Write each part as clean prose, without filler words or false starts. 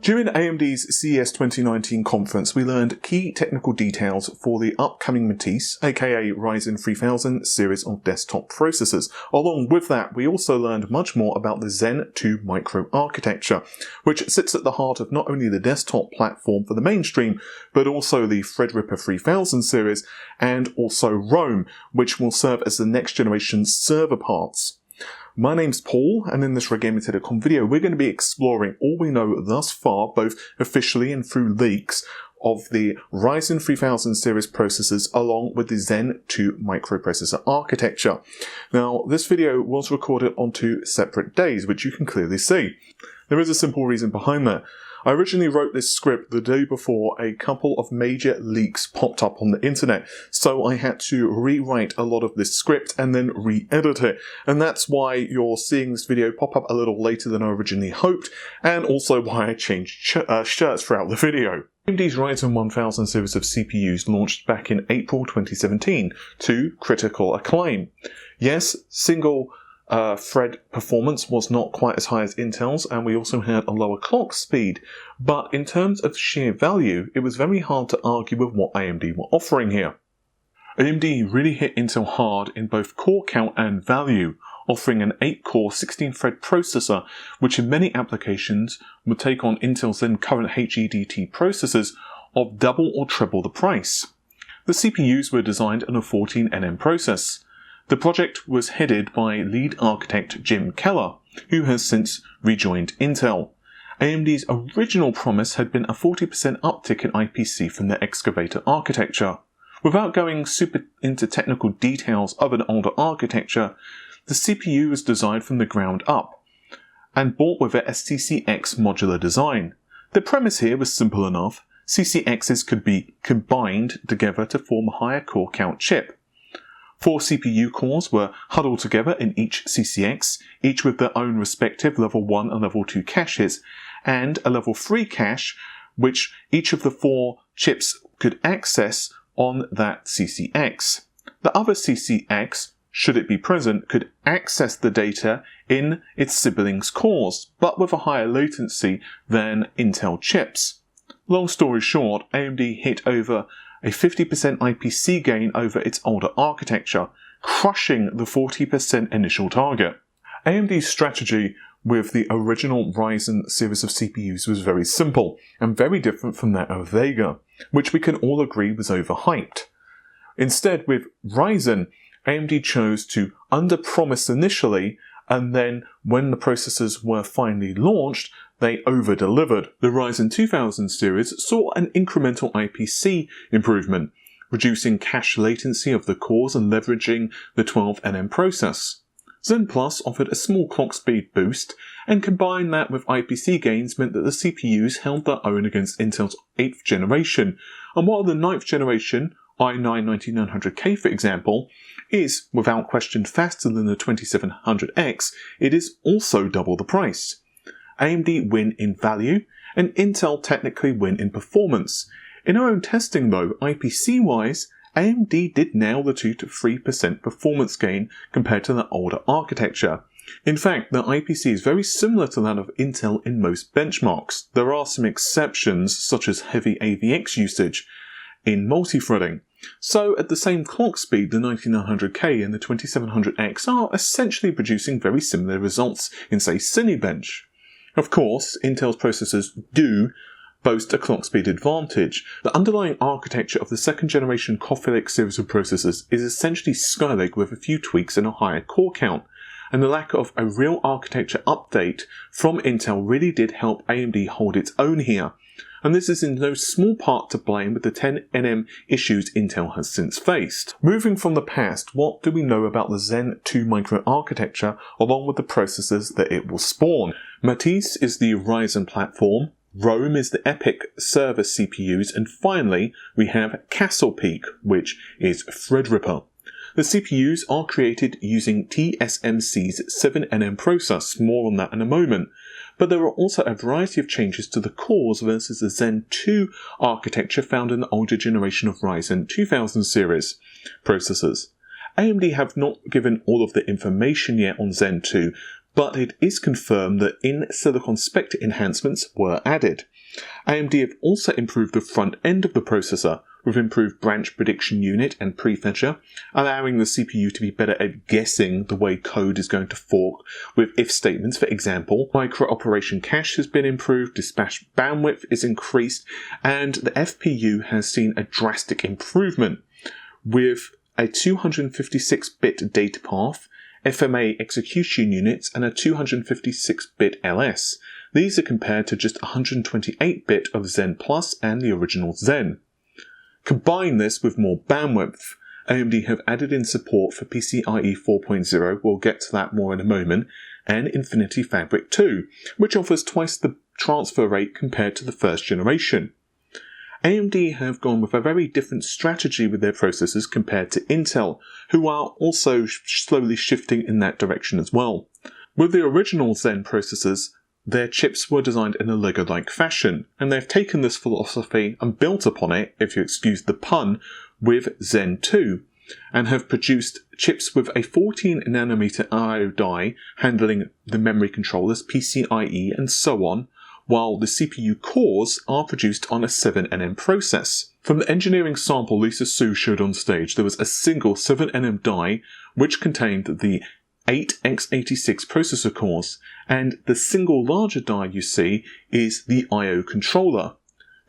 During AMD's CES 2019 conference, we learned key technical details for the upcoming Matisse, aka Ryzen 3000 series of desktop processors. Along with that, we also learned much more about the Zen 2 microarchitecture, which sits at the heart of not only the desktop platform for the mainstream, but also the Threadripper 3000 series, and also Rome, which will serve as the next generation server parts. My name's Paul, and in this Gaming Telecom video, we're going to be exploring all we know thus far, both officially and through leaks, of the Ryzen 3000 series processors along with the Zen 2 microprocessor architecture. Now, this video was recorded on 2 separate days, which you can clearly see. There is a simple reason behind that. I originally wrote this script the day before a couple of major leaks popped up on the internet, so I had to rewrite a lot of this script and then re-edit it, and that's why you're seeing this video pop up a little later than I originally hoped, and also why I changed shirts throughout the video. AMD's Ryzen 1000 series of CPUs launched back in April 2017 to critical acclaim. Yes, single thread performance was not quite as high as Intel's, and we also had a lower clock speed, but in terms of sheer value, it was very hard to argue with what AMD were offering here. AMD really hit Intel hard in both core count and value, offering an 8-core 16-thread processor, which in many applications would take on Intel's then current HEDT processors of double or treble the price. The CPUs were designed on a 14nm process. The project was headed by lead architect Jim Keller, who has since rejoined Intel. AMD's original promise had been a 40% uptick in IPC from their excavator architecture. Without going super into technical details of an older architecture, the CPU was designed from the ground up and brought with it a CCX modular design. The premise here was simple enough. CCXs could be combined together to form a higher core count chip. 4 CPU cores were huddled together in each CCX, each with their own respective level 1 and level 2 caches, and a level 3 cache, which each of the 4 chips could access on that CCX. The other CCX, should it be present, could access the data in its siblings' cores, but with a higher latency than Intel chips. Long story short, AMD hit over a 50% IPC gain over its older architecture, crushing the 40% initial target. AMD's strategy with the original Ryzen series of CPUs was very simple, and very different from that of Vega, which we can all agree was overhyped. Instead, with Ryzen, AMD chose to under-promise initially, and then when the processors were finally launched, they over-delivered. The Ryzen 2000 series saw an incremental IPC improvement, reducing cache latency of the cores and leveraging the 12nm process. Zen Plus offered a small clock speed boost, and combined that with IPC gains meant that the CPUs held their own against Intel's 8th generation, and while the 9th generation, i9-9900K for example, is without question faster than the 2700X, it is also double the price. AMD win in value, and Intel technically win in performance. In our own testing though, IPC-wise, AMD did nail the 2 to 3% performance gain compared to the older architecture. In fact, the IPC is very similar to that of Intel in most benchmarks. There are some exceptions, such as heavy AVX usage in multi-threading. So at the same clock speed, the 9900K and the 2700X are essentially producing very similar results in, say, Cinebench. Of course, Intel's processors do boast a clock speed advantage. The underlying architecture of the 2nd generation Coffee Lake series of processors is essentially Skylake with a few tweaks and a higher core count, and the lack of a real architecture update from Intel really did help AMD hold its own here. And this is in no small part to blame with the 10nm issues Intel has since faced. Moving from the past, what do we know about the Zen 2 microarchitecture along with the processors that it will spawn? Matisse is the Ryzen platform, Rome is the Ipc server CPUs, and finally we have Castle Peak, which is Threadripper. The CPUs are created using TSMC's 7nm process, more on that in a moment, but there are also a variety of changes to the cores versus the Zen 2 architecture found in the older generation of Ryzen 2000 series processors. AMD have not given all of the information yet on Zen 2, but it is confirmed that in-silicon spectre enhancements were added. AMD have also improved the front end of the processor with improved branch prediction unit and prefetcher, allowing the CPU to be better at guessing the way code is going to fork with if statements, for example. Micro-operation cache has been improved, dispatch bandwidth is increased, and the FPU has seen a drastic improvement with a 256-bit data path, FMA execution units, and a 256-bit LS. These are compared to just 128-bit of Zen Plus and the original Zen. Combine this with more bandwidth. AMD have added in support for PCIe 4.0, we'll get to that more in a moment, and Infinity Fabric 2, which offers twice the transfer rate compared to the first generation. AMD have gone with a very different strategy with their processors compared to Intel, who are also slowly shifting in that direction as well. With the original Zen processors, their chips were designed in a Lego-like fashion, and they've taken this philosophy and built upon it, if you excuse the pun, with Zen 2, and have produced chips with a 14nm I/O die handling the memory controllers, PCIe, and so on, while the CPU cores are produced on a 7nm process. From the engineering sample Lisa Su showed on stage, there was a single 7nm die which contained the 8 x86 processor cores, and the single larger die you see is the I/O controller.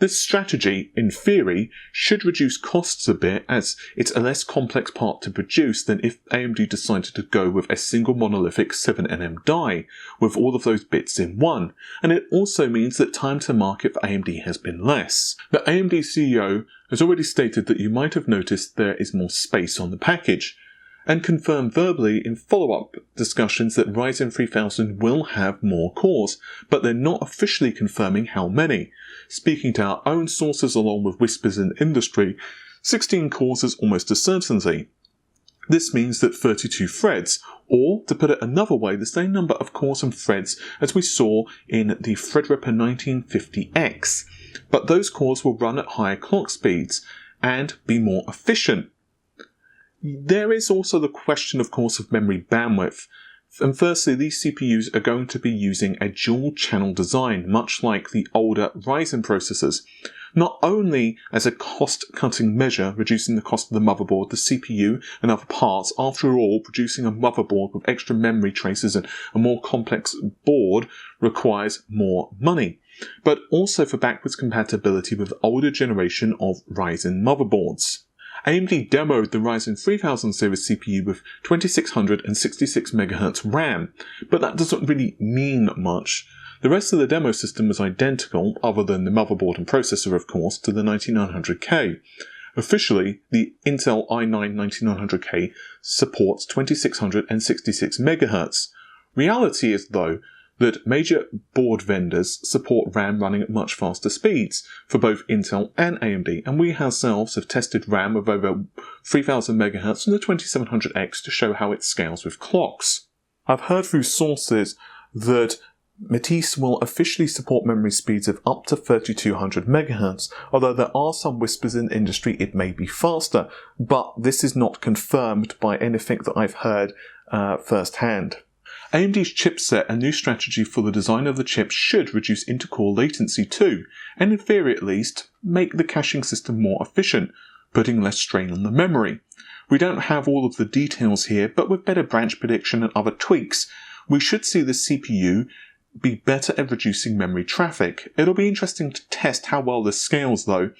This strategy, in theory, should reduce costs a bit as it's a less complex part to produce than if AMD decided to go with a single monolithic 7nm die with all of those bits in one, and it also means that time to market for AMD has been less. The AMD CEO has already stated that you might have noticed there is more space on the package, and confirmed verbally in follow-up discussions that Ryzen 3000 will have more cores, but they're not officially confirming how many. Speaking to our own sources along with whispers in the industry, 16 cores is almost a certainty. This means that 32 threads, or to put it another way, the same number of cores and threads as we saw in the Threadripper 1950X, but those cores will run at higher clock speeds and be more efficient. There is also the question, of course, of memory bandwidth. And firstly, these CPUs are going to be using a dual-channel design, much like the older Ryzen processors. Not only as a cost-cutting measure, reducing the cost of the motherboard, the CPU, and other parts. After all, producing a motherboard with extra memory traces and a more complex board requires more money, but also for backwards compatibility with the older generation of Ryzen motherboards. AMD demoed the Ryzen 3000 series CPU with 2666 MHz RAM, but that doesn't really mean much. The rest of the demo system was identical, other than the motherboard and processor of course, to the 9900K. Officially, the Intel i9 9900K supports 2666 MHz. Reality is, though, that major board vendors support RAM running at much faster speeds for both Intel and AMD, and we ourselves have tested RAM of over 3000 MHz on the 2700X to show how it scales with clocks. I've heard through sources that Matisse will officially support memory speeds of up to 3200 MHz, although there are some whispers in the industry it may be faster, but this is not confirmed by anything that I've heard firsthand. AMD's chipset and new strategy for the design of the chip should reduce intercore latency too, and in theory at least, make the caching system more efficient, putting less strain on the memory. We don't have all of the details here, but with better branch prediction and other tweaks, we should see the CPU be better at reducing memory traffic. It'll be interesting to test how well this scales though,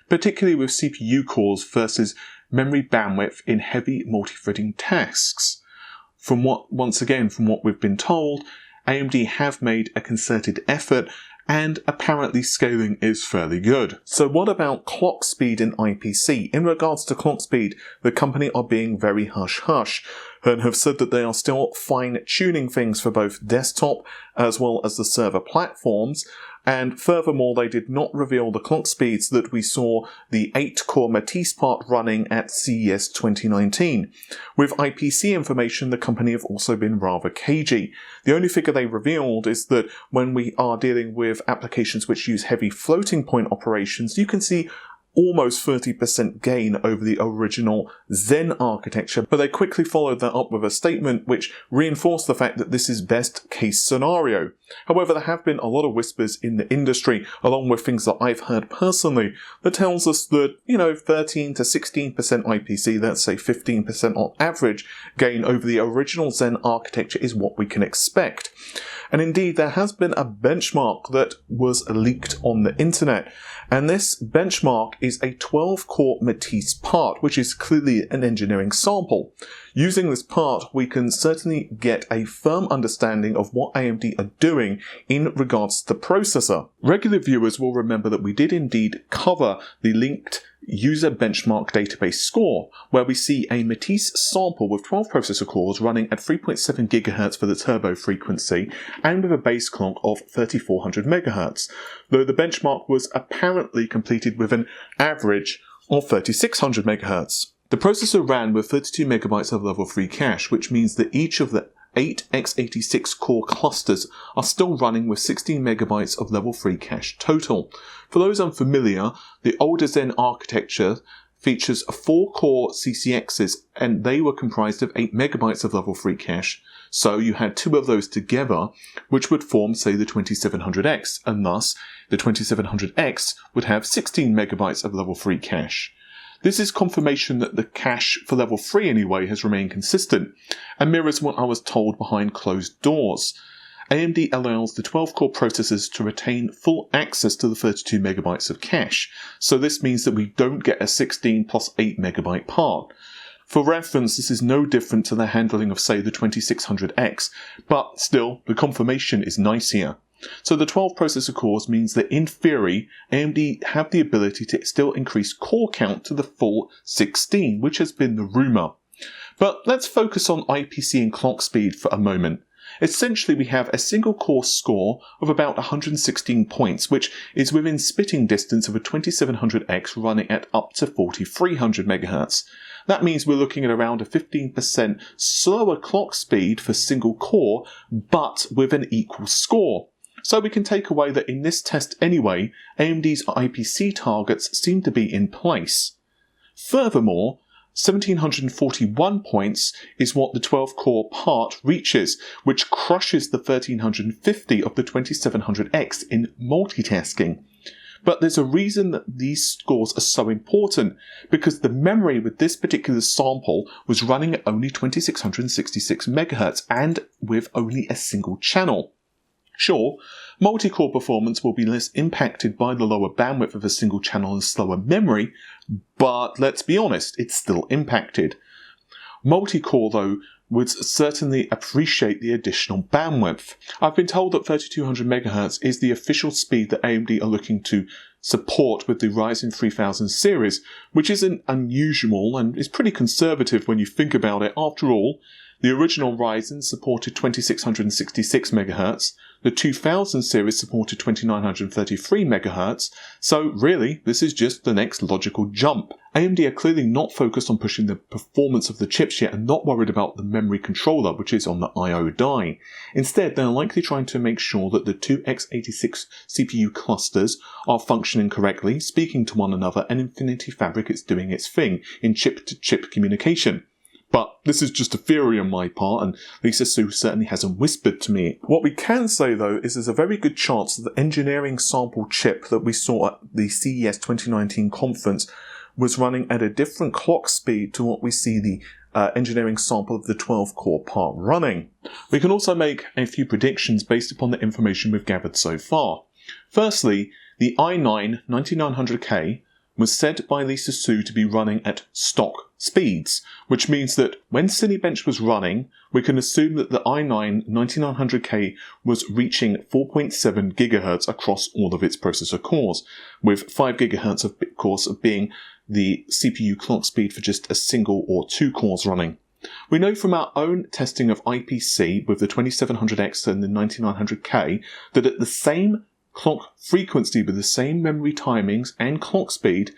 particularly with CPU cores versus memory bandwidth in heavy multi-threading tasks. Once again, from what we've been told, AMD have made a concerted effort and apparently scaling is fairly good. So what about clock speed in IPC? In regards to clock speed, the company are being very hush-hush and have said that they are still fine-tuning things for both desktop as well as the server platforms. And furthermore, they did not reveal the clock speeds that we saw the 8-core Matisse part running at CES 2019. With IPC information, the company have also been rather cagey. The only figure they revealed is that when we are dealing with applications which use heavy floating point operations, you can see almost 30% gain over the original Zen architecture, but they quickly followed that up with a statement which reinforced the fact that this is best case scenario. However, there have been a lot of whispers in the industry, along with things that I've heard personally, that tells us that, 13 to 16% IPC, let's say 15% on average, gain over the original Zen architecture is what we can expect. And indeed, there has been a benchmark that was leaked on the internet. And this benchmark is a 12-core Matisse part, which is clearly an engineering sample. Using this part, we can certainly get a firm understanding of what AMD are doing in regards to the processor. Regular viewers will remember that we did indeed cover the linked user benchmark database score, where we see a Matisse sample with 12 processor cores running at 3.7 GHz for the turbo frequency and with a base clock of 3400 MHz, though the benchmark was apparently completed with an average of 3600 MHz. The processor ran with 32 MB of level 3 cache, which means that each of the 8 x86 core clusters are still running with 16 MB of level 3 cache total. For those unfamiliar, the older Zen architecture features 4 core CCXs, and they were comprised of 8 MB of level 3 cache. So you had 2 of those together, which would form, say, the 2700X, and thus the 2700X would have 16 MB of level 3 cache. This is confirmation that the cache for level 3 anyway has remained consistent, and mirrors what I was told behind closed doors. AMD allows the 12-core processors to retain full access to the 32 MB of cache, so this means that we don't get a 16 plus 8 MB part. For reference, this is no different to the handling of, say, the 2600X, but still, the confirmation is nice here. So the 12 processor cores means that in theory, AMD have the ability to still increase core count to the full 16, which has been the rumour. But let's focus on IPC and clock speed for a moment. Essentially, we have a single core score of about 116 points, which is within spitting distance of a 2700X running at up to 4300 MHz. That means we're looking at around a 15% slower clock speed for single core, but with an equal score. So we can take away that in this test anyway, AMD's IPC targets seem to be in place. Furthermore, 1741 points is what the 12-core part reaches, which crushes the 1350 of the 2700X in multitasking. But there's a reason that these scores are so important, because the memory with this particular sample was running at only 2666 MHz and with only a single channel. Sure, multi-core performance will be less impacted by the lower bandwidth of a single channel and slower memory, but let's be honest, it's still impacted. Multi-core, though, would certainly appreciate the additional bandwidth. I've been told that 3200 MHz is the official speed that AMD are looking to support with the Ryzen 3000 series, which isn't unusual and is pretty conservative when you think about it. After all, the original Ryzen supported 2666 MHz, the 2000 series supported 2933 MHz, so really, this is just the next logical jump. AMD are clearly not focused on pushing the performance of the chips yet and not worried about the memory controller, which is on the I/O die. Instead, they're likely trying to make sure that the two x86 CPU clusters are functioning correctly, speaking to one another, and Infinity Fabric is doing its thing in chip-to-chip communication. But this is just a theory on my part, and Lisa Su certainly hasn't whispered to me. What we can say, though, is there's a very good chance that the engineering sample chip that we saw at the CES 2019 conference was running at a different clock speed to what we see the engineering sample of the 12-core part running. We can also make a few predictions based upon the information we've gathered so far. Firstly, the i9 9900K was said by Lisa Su to be running at stock speeds, which means that when Cinebench was running, we can assume that the i9 9900K was reaching 4.7 GHz across all of its processor cores, with 5 GHz of course being the CPU clock speed for just a single or 2 cores running. We know from our own testing of IPC with the 2700X and the 9900K that at the same clock frequency with the same memory timings and clock speed,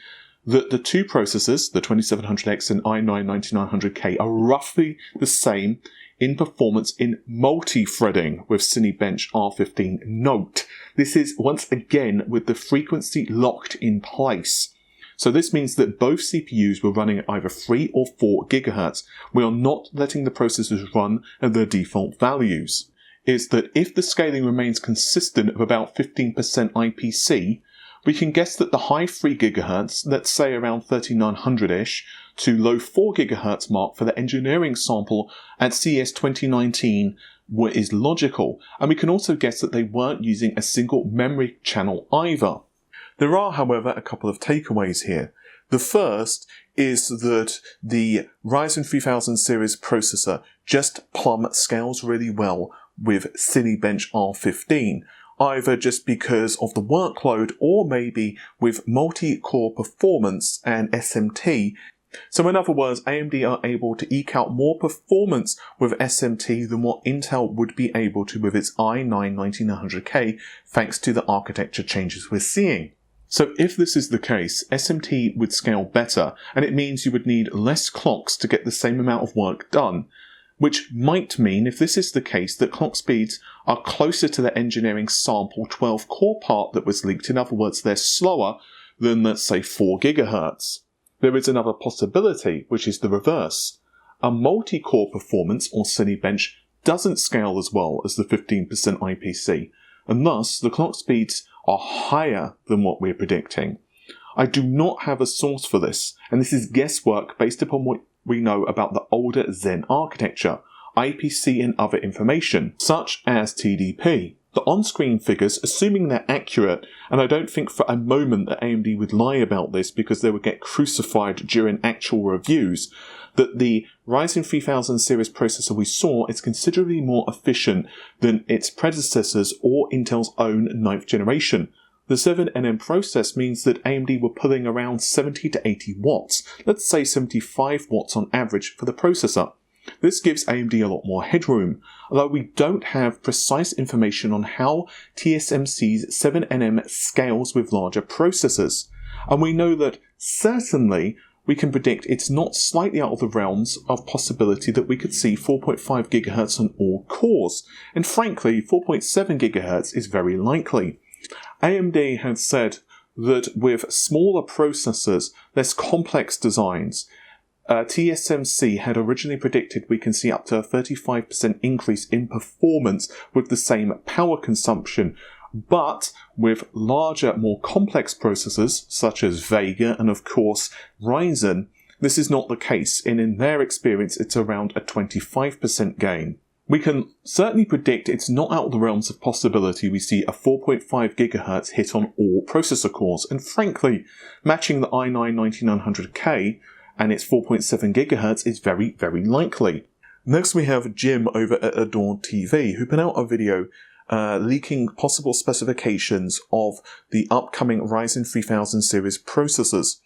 that the two processors, the 2700X and i9 9900K, are roughly the same in performance in multi-threading with Cinebench R15. Note, this is once again with the frequency locked in place. So this means that both CPUs were running at either 3 or 4 GHz. We are not letting the processors run at their default values. Is that if the scaling remains consistent of about 15% IPC, we can guess that the high 3 GHz, let's say around 3900-ish, to low 4 GHz mark for the engineering sample at CES 2019 is logical, and we can also guess that they weren't using a single memory channel either. There are, however, a couple of takeaways here. The first is that the Ryzen 3000 series processor just plumb scales really well with Cinebench R15, either just because of the workload or maybe with multi-core performance and SMT. So in other words, AMD are able to eke out more performance with SMT than what Intel would be able to with its i9-19900K, thanks to the architecture changes we're seeing. So if this is the case, SMT would scale better, and it means you would need less clocks to get the same amount of work done, which might mean, if this is the case, that clock speeds are closer to the engineering sample 12-core part that was leaked. In other words, they're slower than, let's say, 4 GHz. There is another possibility, which is the reverse. A multi-core performance, or Cinebench, doesn't scale as well as the 15% IPC, and thus the clock speeds are higher than what we're predicting. I do not have a source for this, and this is guesswork based upon what we know about the older Zen architecture, IPC and other information, such as TDP. The on-screen figures, assuming they're accurate, and I don't think for a moment that AMD would lie about this because they would get crucified during actual reviews, that the Ryzen 3000 series processor we saw is considerably more efficient than its predecessors or Intel's own 9th generation. The 7nm process means that AMD were pulling around 70 to 80 watts, let's say 75 watts on average for the processor. This gives AMD a lot more headroom, although we don't have precise information on how TSMC's 7nm scales with larger processors. And we know that certainly we can predict it's not slightly out of the realms of possibility that we could see 4.5 GHz on all cores, and frankly 4.7 GHz is very likely. AMD has said that with smaller processors, less complex designs, TSMC had originally predicted we can see up to a 35% increase in performance with the same power consumption, but with larger, more complex processors, such as Vega and of course Ryzen, this is not the case, and in their experience it's around a 25% gain. We can certainly predict it's not out of the realms of possibility we see a 4.5 GHz hit on all processor cores, and frankly, matching the i9-19900K and its 4.7 GHz is very, very likely. Next we have Jim over at Adorn TV, who put out a video leaking possible specifications of the upcoming Ryzen 3000 series processors.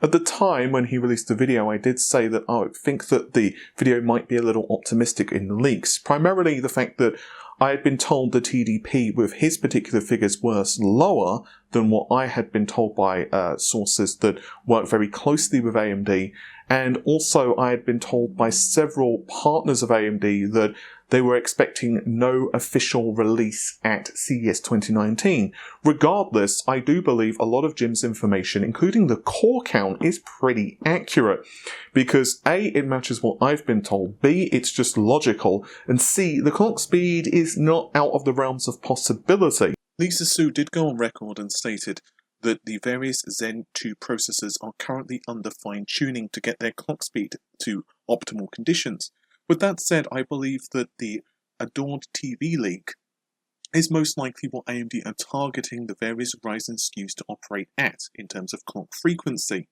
At the time when he released the video, I did say that I think that the video might be a little optimistic in the leaks, primarily the fact that I had been told the TDP with his particular figures was lower than what I had been told by sources that work very closely with AMD, and also I had been told by several partners of AMD that they were expecting no official release at CES 2019. Regardless, I do believe a lot of Jim's information, including the core count, is pretty accurate, because A, it matches what I've been told, B, it's just logical, and C, the clock speed is not out of the realms of possibility. Lisa Su did go on record and stated that the various Zen 2 processors are currently under fine-tuning to get their clock speed to optimal conditions. With that said, I believe that the Adorned TV leak is most likely what AMD are targeting the various Ryzen SKUs to operate at in terms of clock frequency.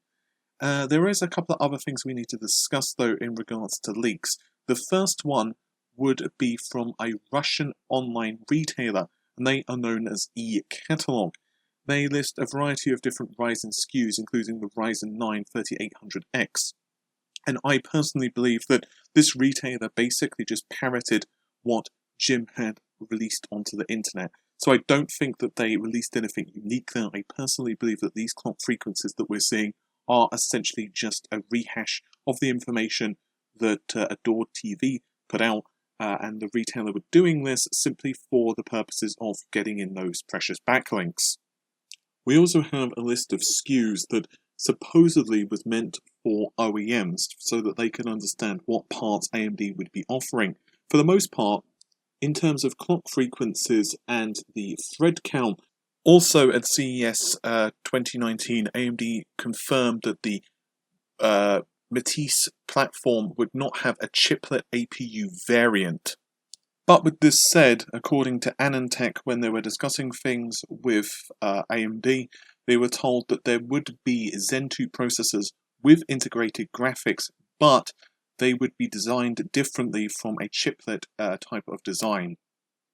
There is a couple of other things we need to discuss though in regards to leaks. The first one would be from a Russian online retailer, and they are known as eCatalog. They list a variety of different Ryzen SKUs, including the Ryzen 9 3800X. And I personally believe that this retailer basically just parroted what Jim had released onto the internet. So I don't think that they released anything unique there. I personally believe that these clock frequencies that we're seeing are essentially just a rehash of the information that Adorned TV put out, and the retailer were doing this simply for the purposes of getting in those precious backlinks. We also have a list of SKUs that supposedly was meant for OEMs so that they can understand what parts AMD would be offering. For the most part, in terms of clock frequencies and the thread count, also at CES 2019, AMD confirmed that the Matisse platform would not have a chiplet APU variant. But with this said, according to AnandTech, when they were discussing things with AMD, they were told that there would be Zen 2 processors with integrated graphics, but they would be designed differently from a chiplet type of design.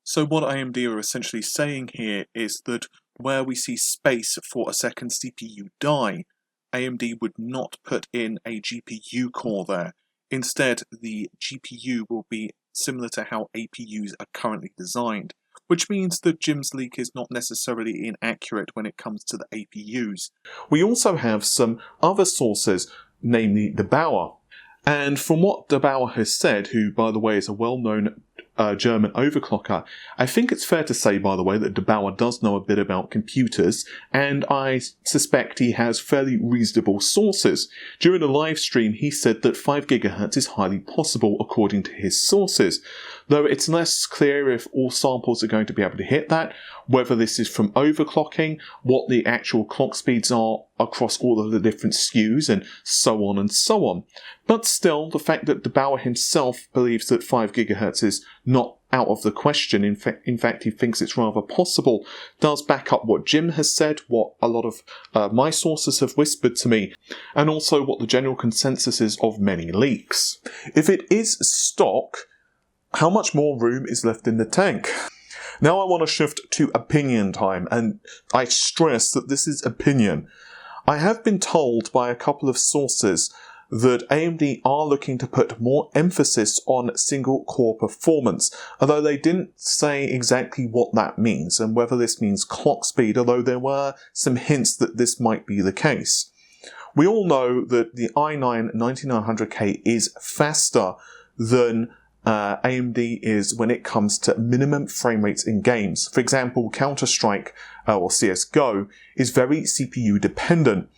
So what AMD are essentially saying here is that where we see space for a second CPU die, AMD would not put in a GPU core there. Instead, the GPU will be similar to how APUs are currently designed, which means that Jim's leak is not necessarily inaccurate when it comes to the APUs. We also have some other sources, namely DeBauer. And from what DeBauer has said, who by the way is a well-known German overclocker, I think it's fair to say, by the way, that DeBauer does know a bit about computers, and I suspect he has fairly reasonable sources. During a live stream, he said that 5 GHz is highly possible according to his sources, though it's less clear if all samples are going to be able to hit that, whether this is from overclocking, what the actual clock speeds are across all of the different SKUs, and so on and so on. But still, the fact that DeBauer himself believes that 5 GHz is not out of the question, in fact he thinks it's rather possible, does back up what Jim has said, what a lot of my sources have whispered to me, and also what the general consensus is of many leaks. If it is stock, how much more room is left in the tank? Now I want to shift to opinion time, and I stress that this is opinion. I have been told by a couple of sources that AMD are looking to put more emphasis on single core performance, although they didn't say exactly what that means and whether this means clock speed, although there were some hints that this might be the case. We all know that the i9-9900K is faster than AMD is when it comes to minimum frame rates in games. For example, Counter-Strike or CSGO is very CPU dependent.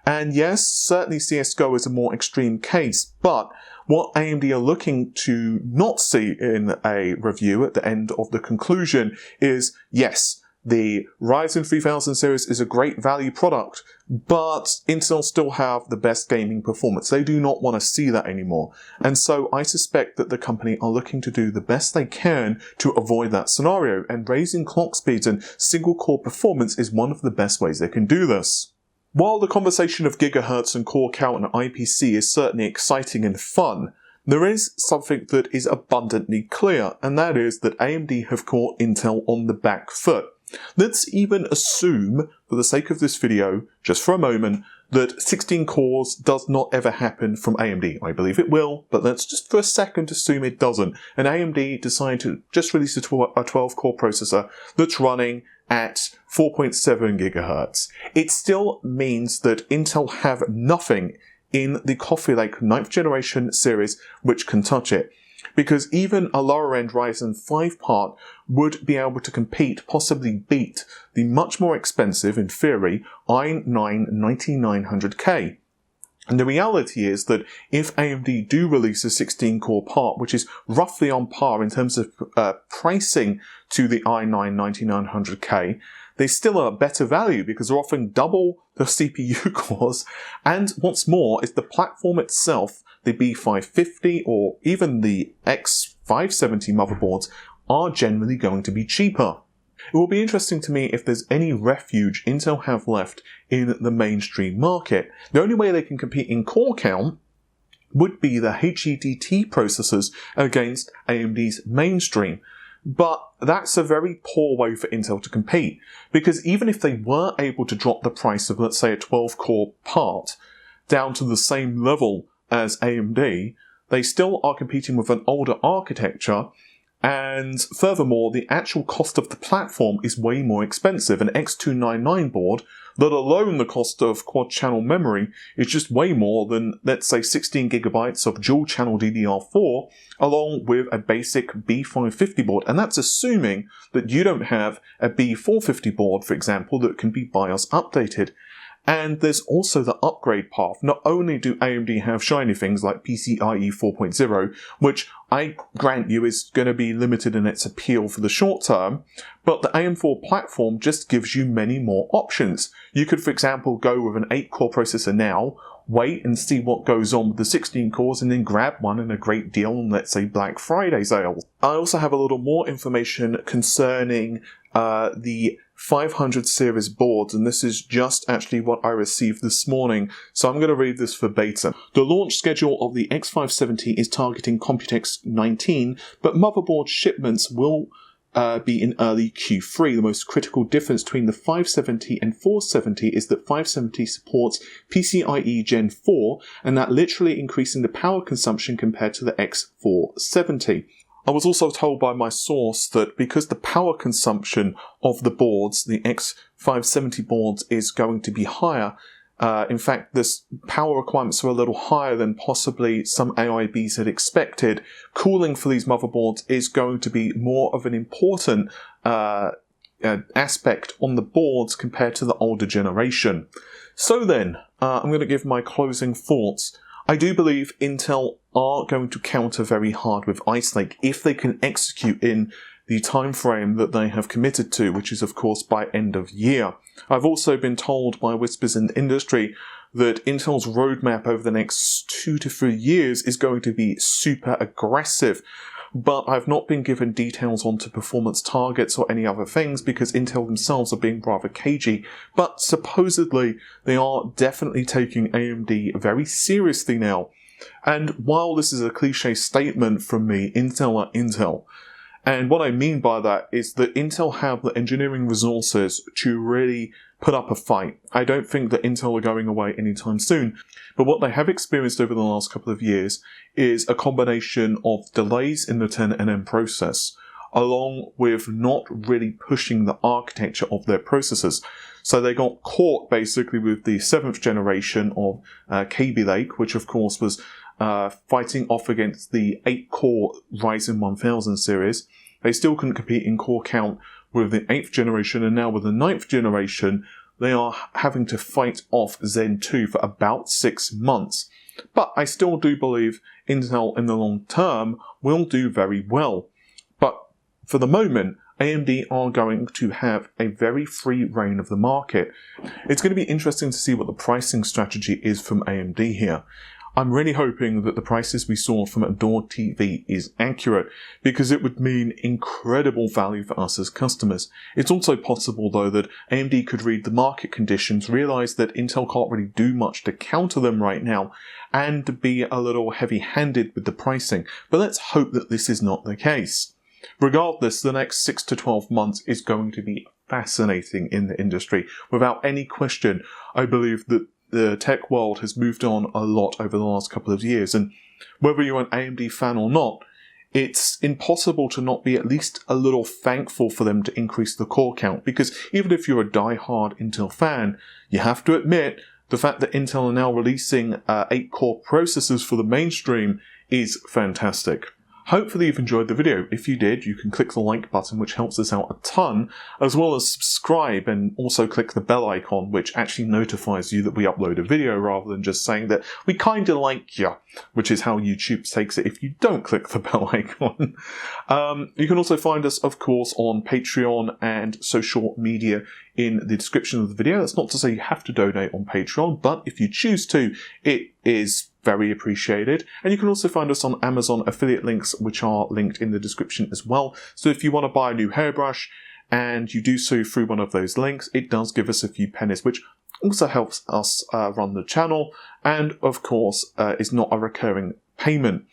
And yes, certainly CSGO is a more extreme case, but what AMD are looking to not see in a review at the end of the conclusion is, yes, the Ryzen 3000 series is a great value product, but Intel still have the best gaming performance. They do not want to see that anymore. And so I suspect that the company are looking to do the best they can to avoid that scenario, and raising clock speeds and single core performance is one of the best ways they can do this. While the conversation of gigahertz and core count and IPC is certainly exciting and fun, there is something that is abundantly clear, and that is that AMD have caught Intel on the back foot. Let's even assume, for the sake of this video, just for a moment, that 16 cores does not ever happen from AMD. I believe it will, but let's just for a second assume it doesn't. And AMD decide to just release a 12-core processor that's running at 4.7 GHz. It still means that Intel have nothing in the Coffee Lake 9th generation series which can touch it, because even a lower end Ryzen 5 part would be able to compete, possibly beat, the much more expensive, in theory, i9-9900K. And the reality is that if AMD do release a 16-core part, which is roughly on par in terms of pricing to the i9-9900K, they still are a better value because they're offering double the CPU cores, and what's more is the platform itself, the B550 or even the X570 motherboards, are generally going to be cheaper. It will be interesting to me if there's any refuge Intel have left in the mainstream market. The only way they can compete in core count would be the HEDT processors against AMD's mainstream. But that's a very poor way for Intel to compete, because even if they were able to drop the price of, let's say, a 12-core part down to the same level as AMD, they still are competing with an older architecture, and furthermore, the actual cost of the platform is way more expensive. An X299 board, let alone the cost of quad-channel memory, is just way more than, let's say, 16 gigabytes of dual-channel DDR4, along with a basic B550 board. And that's assuming that you don't have a B450 board, for example, that can be BIOS updated. And there's also the upgrade path. Not only do AMD have shiny things like PCIe 4.0, which I grant you is going to be limited in its appeal for the short term, but the AM4 platform just gives you many more options. You could, for example, go with an 8-core processor now, wait and see what goes on with the 16 cores, and then grab one in a great deal on, let's say, Black Friday sales. I also have a little more information concerning the 500 series boards, and this is just actually what I received this morning, so I'm going to read this verbatim. The launch schedule of the X570 is targeting computex 19, but motherboard shipments will be in early Q3. The most critical difference between the 570 and 470 is that 570 supports PCIe Gen 4, and that literally increasing the power consumption compared to the X470. I was also told by my source that because the power consumption of the boards, the X570 boards, is going to be higher, in fact, this power requirements are a little higher than possibly some AIBs had expected. Cooling for these motherboards is going to be more of an important aspect on the boards compared to the older generation. So then, I'm going to give my closing thoughts. I do believe Intel are going to counter very hard with Ice Lake if they can execute in the time frame that they have committed to, which is of course by end of year. I've also been told by whispers in the industry that Intel's roadmap over the next 2 to 3 years is going to be super aggressive, but I've not been given details onto performance targets or any other things because Intel themselves are being rather cagey, but supposedly they are definitely taking AMD very seriously now. And while this is a cliche statement from me, Intel are Intel. And what I mean by that is that Intel have the engineering resources to really put up a fight. I don't think that Intel are going away anytime soon. But what they have experienced over the last couple of years is a combination of delays in the 10nm process, along with not really pushing the architecture of their processors. So they got caught basically with the 7th generation of Kaby Lake, which of course was fighting off against the 8-core Ryzen 1000 series. They still couldn't compete in core count with the 8th generation, and now with the 9th generation, they are having to fight off Zen 2 for about 6 months. But I still do believe Intel in the long term will do very well. But for the moment, AMD are going to have a very free reign of the market. It's going to be interesting to see what the pricing strategy is from AMD here. I'm really hoping that the prices we saw from Adore TV is accurate, because it would mean incredible value for us as customers. It's also possible, though, that AMD could read the market conditions, realise that Intel can't really do much to counter them right now, and be a little heavy-handed with the pricing. But let's hope that this is not the case. Regardless, the next 6 to 12 months is going to be fascinating in the industry. Without any question, I believe that the tech world has moved on a lot over the last couple of years, and whether you're an AMD fan or not, it's impossible to not be at least a little thankful for them to increase the core count, because even if you're a die-hard Intel fan, you have to admit the fact that Intel are now releasing 8-core processors for the mainstream is fantastic. Hopefully you've enjoyed the video. If you did, you can click the like button, which helps us out a ton, as well as subscribe, and also click the bell icon, which actually notifies you that we upload a video rather than just saying that we kinda like you, which is how YouTube takes it if you don't click the bell icon. You can also find us, of course, on Patreon and social media in the description of the video. That's not to say you have to donate on Patreon, but if you choose to, it is very appreciated. And you can also find us on Amazon affiliate links, which are linked in the description as well. So if you want to buy a new hairbrush and you do so through one of those links, it does give us a few pennies, which also helps us run the channel, and of course is not a recurring payment.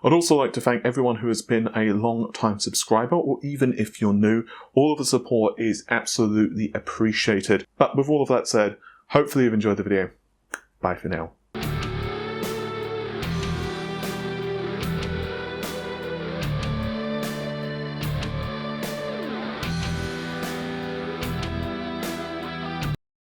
I'd also like to thank everyone who has been a long-time subscriber, or even if you're new. All of the support is absolutely appreciated. But with all of that said, hopefully you've enjoyed the video. Bye for now.